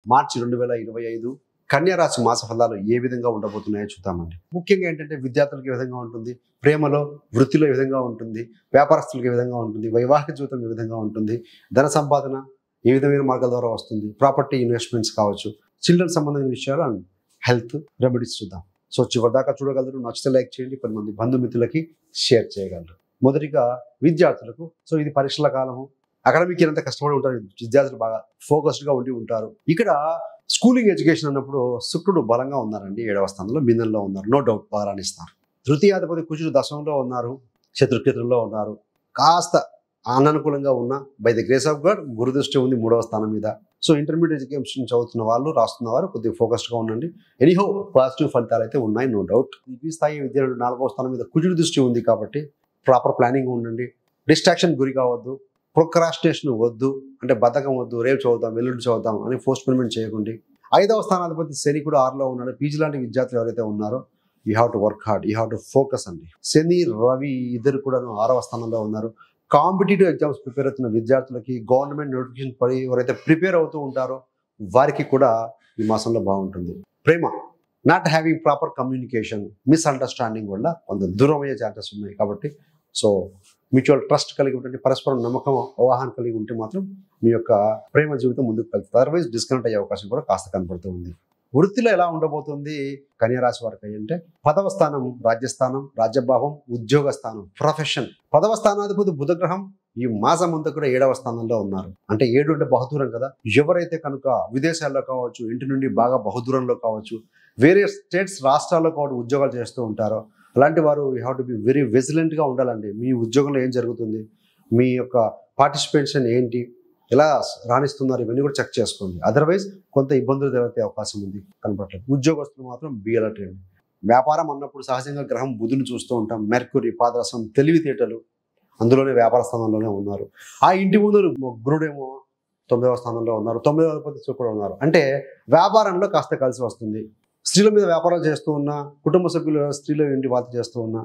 మార్చి 2025 కన్యా రాశి మాస ఫలాలు ఏ విధంగా ఉండబోతున్నాయో చూద్దామండి. ముఖ్యంగా ఏంటంటే విద్యార్థులకు ఏ విధంగా ఉంటుంది, ప్రేమలో, వృత్తిలో ఏ విధంగా ఉంటుంది, వ్యాపారస్తులకు ఏ విధంగా ఉంటుంది, వైవాహిక జీవితం ఏ విధంగా ఉంటుంది, ధన సంపాదన ఏ విధమైన మార్గాల ద్వారా వస్తుంది, ప్రాపర్టీ ఇన్వెస్ట్మెంట్స్ కావచ్చు, చిల్డ్రన్ సంబంధించిన విషయాలు అండ్ హెల్త్ రెమెడీస్ చూద్దాం. సో చివరిదాకా చూడగలరు. నచ్చితే లైక్ చేయండి, 10 మంది బంధుమిత్రులకి షేర్ చేయగలరు. మొదటిగా విద్యార్థులకు, సో ఇది పరీక్షల కాలము, అకాడమిక్ ఎంత కష్టపడి ఉంటారు విద్యార్థులు, బాగా ఫోకస్డ్గా ఉండి ఉంటారు. ఇక్కడ స్కూలింగ్ ఎడ్యుకేషన్ అన్నప్పుడు శుక్రుడు బలంగా ఉన్నారండి, 7వ స్థానంలో మీనంలో ఉన్నారు, నో డౌట్ బాగా రాణిస్తారు. తృతీయాధిపతి కుజుడు దశమంలో ఉన్నారు, శత్రుక్షేత్రంలో ఉన్నారు. కాస్త అననుకూలంగా ఉన్న by the grace of God గురుదృష్టి ఉంది 3వ స్థానం మీద. సో ఇంటర్మీడియట్ ఎడ్యుకేషన్ చదువుతున్న వాళ్ళు, రాస్తున్న వారు కొద్దిగా ఫోకస్డ్గా ఉండండి. ఎనీహో పాజిటివ్ ఫలితాలు అయితే ఉన్నాయి, నో డౌట్. డిగ్రీ స్థాయి విద్యార్థులు 4వ స్థానం మీద కుజుడు దృష్టి ఉంది కాబట్టి ప్రాపర్ ప్లానింగ్ ఉండండి. డిస్ట్రాక్షన్ గురి కావద్దు, ప్రొక్రాస్టినేషన్ వద్దు, అంటే బద్ధకం వద్దు, రేపు చదువుతాం ఎల్లుండి చదువుతాం అని పోస్ట్పోన్మెంట్ చేయకండి. 5వ స్థానాధిపతి శని కూడా 6లో ఉన్నాడు. పీజీ లాంటి విద్యార్థులు ఎవరైతే ఉన్నారో you have to work hard, you have to focus అండి. శని రవి ఇద్దరు కూడా 6వ స్థానంలో ఉన్నారు. కాంపిటేటివ్ ఎగ్జామ్స్ ప్రిపేర్ అవుతున్న విద్యార్థులకి, గవర్నమెంట్ నోటిఫికేషన్ పడి ఎవరైతే ప్రిపేర్ అవుతూ ఉంటారో వారికి కూడా ఈ మాసంలో బాగుంటుంది. ప్రేమ, not having proper communication, misunderstanding వల్ల కొంత దూరం అయ్యే ఛాన్సెస్ ఉన్నాయి. కాబట్టి సో మ్యూచువల్ ట్రస్ట్ కలిగి ఉంటే, పరస్పరం నమ్మకం, అవగాహన కలిగి ఉంటే మాత్రం మీ యొక్క ప్రేమ జీవితం ముందుకు వెళ్తుంది. అదర్వైజ్ డిస్కనెక్ట్ అయ్యే అవకాశం కూడా కాస్త కనపడుతూ ఉంది. వృత్తిలో ఎలా ఉండబోతుంది కన్యా రాశి వారికి అంటే 10వ స్థానం రాజ్యస్థానం, రాజ్యభావం, ఉద్యోగ స్థానం, ప్రొఫెషన్. 10వ స్థానాధిపతి బుధగ్రహం ఈ మాసం అంతా కూడా 7వ స్థానంలో ఉన్నారు. అంటే 7 అంటే బహుదూరం కదా. ఎవరైతే కనుక విదేశాల్లో కావచ్చు, ఇంటి నుండి బాగా బహుదూరంలో కావచ్చు, వేరే స్టేట్స్ రాష్ట్రాల్లో కావచ్చు ఉద్యోగాలు చేస్తూ ఉంటారో అలాంటి వారు you have to be very విజిలెంట్గా ఉండాలండి. మీ ఉద్యోగంలో ఏం జరుగుతుంది, మీ యొక్క పార్టిసిపేషన్ ఏంటి, ఎలా రాణిస్తున్నారు, ఇవన్నీ కూడా చెక్ చేసుకోండి. అదర్వైజ్ కొంత ఇబ్బందులు జరిగే అవకాశం ఉంది, కనపడలేదు. ఉద్యోగస్తులు మాత్రం బీ అలర్ట్ అండి. వ్యాపారం అన్నప్పుడు సహజంగా గ్రహం బుధుని చూస్తూ ఉంటాం. మెర్క్యూరీ, పాదరసం, తెలివితేటలు అందులోనే వ్యాపార స్థానంలోనే ఉన్నారు. ఆ ఇంటి ముందు గురుడేమో 9వ స్థానంలో ఉన్నారు, 9వ అధిపతి శుక్రుడు ఉన్నారు. అంటే వ్యాపారంలో కాస్త కలిసి వస్తుంది. స్త్రీల మీద వ్యాపారాలు చేస్తూ ఉన్నా, కుటుంబ సభ్యులు స్త్రీల ఇంటి బాధ చేస్తూ ఉన్నా